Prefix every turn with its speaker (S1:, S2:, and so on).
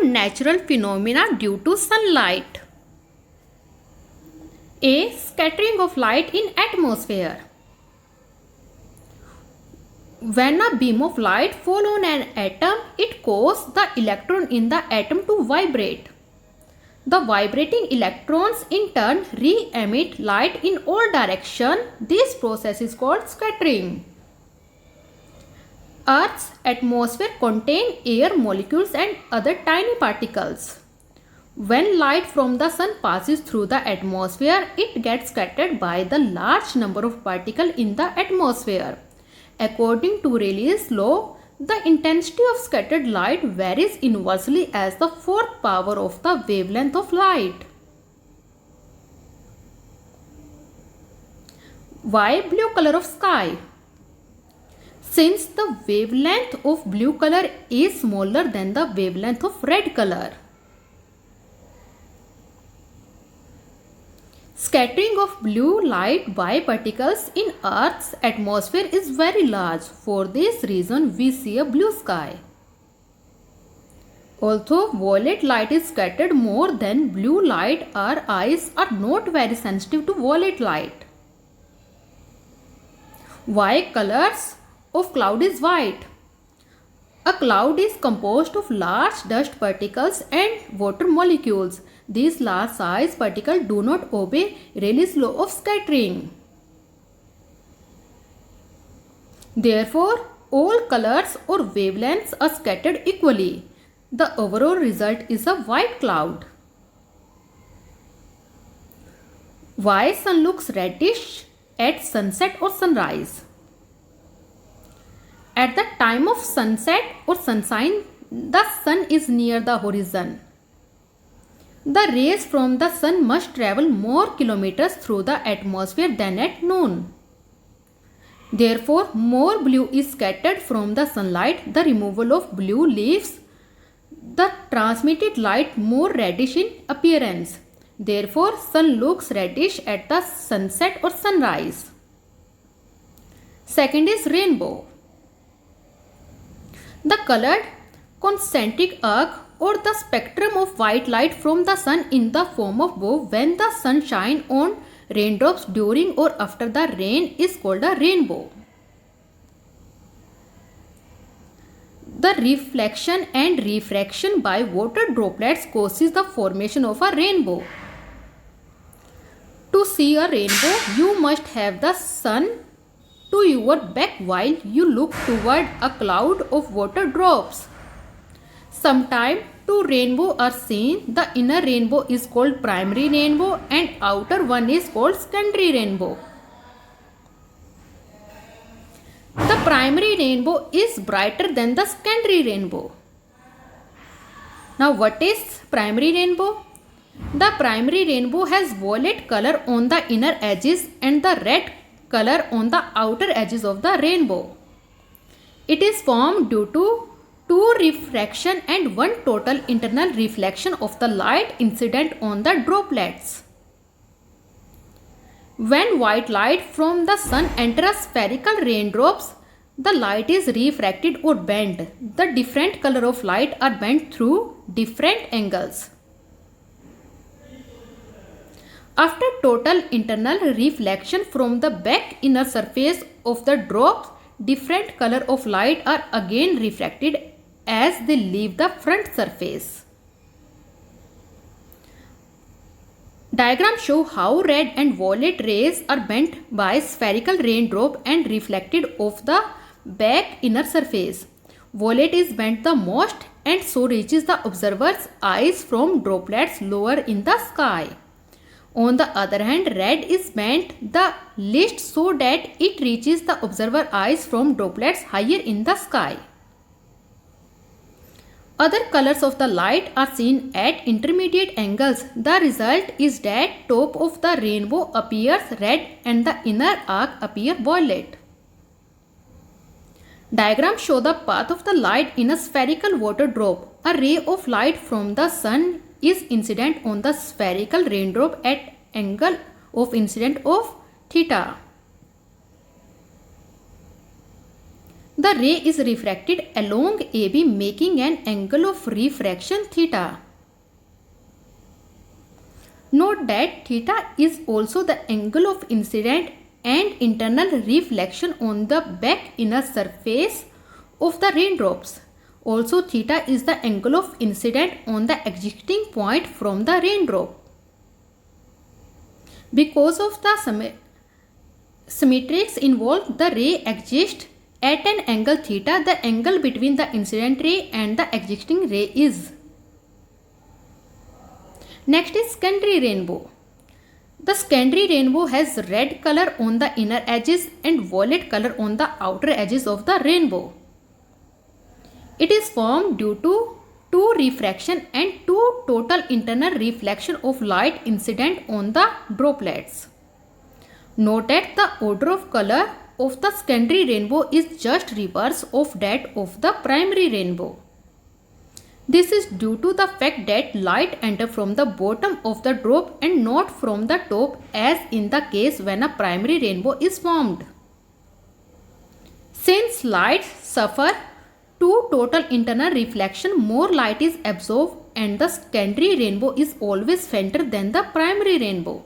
S1: some natural phenomena due to sunlight. A. Scattering of light in atmosphere. When a beam of light falls on an atom, it causes the electron in the atom to vibrate. The vibrating electrons in turn re-emit light in all directions. This process is called scattering. Earth's atmosphere contains air molecules and other tiny particles. When light from the sun passes through the atmosphere, it gets scattered by the large number of particles in the atmosphere. According to Rayleigh's law, the intensity of scattered light varies inversely as the fourth power of the wavelength of light. Why blue color of sky? Since the wavelength of blue color is smaller than the wavelength of red color. Scattering of blue light by particles in Earth's atmosphere is very large. For this reason, we see a blue sky. Although violet light is scattered more than blue light, our eyes are not very sensitive to violet light. Why colors of cloud is white? A cloud is composed of large dust particles and water molecules. These large size particles do not obey Rayleigh's law of scattering. Therefore, all colors or wavelengths are scattered equally. The overall result is a white cloud. Why sun looks reddish at sunset or sunrise? At the time of sunset or sunshine, the sun is near the horizon. The rays from the sun must travel more kilometers through the atmosphere than at noon. Therefore, more blue is scattered from the sunlight. The removal of blue leaves the transmitted light more reddish in appearance. Therefore, sun looks reddish at the sunset or sunrise. Second is rainbow. The colored concentric arc or the spectrum of white light from the sun in the form of bow when the sun shines on raindrops during or after the rain is called a rainbow. The reflection and refraction by water droplets causes the formation of a rainbow. To see a rainbow, you must have the sun to your back while you look toward a cloud of water drops. Sometimes two rainbows are seen. The inner rainbow is called primary rainbow and outer one is called secondary rainbow. The primary rainbow is brighter than the secondary rainbow. Now what is primary rainbow? The primary rainbow has violet color on the inner edges and the red color on the outer edges of the rainbow. It is formed due to two refraction and one total internal reflection of the light incident on the droplets. When white light from the sun enters spherical raindrops, the light is refracted or bent. The different color of light are bent through different angles. After total internal reflection from the back inner surface of the drops, different color of light are again refracted as they leave the front surface. Diagrams show how red and violet rays are bent by spherical raindrop and reflected off the back inner surface. Violet is bent the most and so reaches the observer's eyes from droplets lower in the sky. On the other hand, red is bent the least so that it reaches the observer's eyes from droplets higher in the sky. Other colors of the light are seen at intermediate angles. The result is that top of the rainbow appears red and the inner arc appears violet. Diagrams show the path of the light in a spherical water drop. A ray of light from the sun is incident on the spherical raindrop at angle of incident of theta. The ray is refracted along AB, making an angle of refraction theta. Note that theta is also the angle of incident and internal reflection on the back inner surface of the raindrops. Also, theta is the angle of incident on the exiting point from the raindrop. Because of the symmetrics involved, the ray exists at an angle theta. The angle between the incident ray and the exiting ray is. Next is secondary rainbow. The secondary rainbow has red color on the inner edges and violet color on the outer edges of the rainbow. It is formed due to two refraction and two total internal reflection of light incident on the droplets. Note that the order of color of the secondary rainbow is just reverse of that of the primary rainbow. This is due to the fact that light enters from the bottom of the drop and not from the top, as in the case when a primary rainbow is formed. Since light suffers two total internal reflection, more light is absorbed and the secondary rainbow is always fainter than the primary rainbow.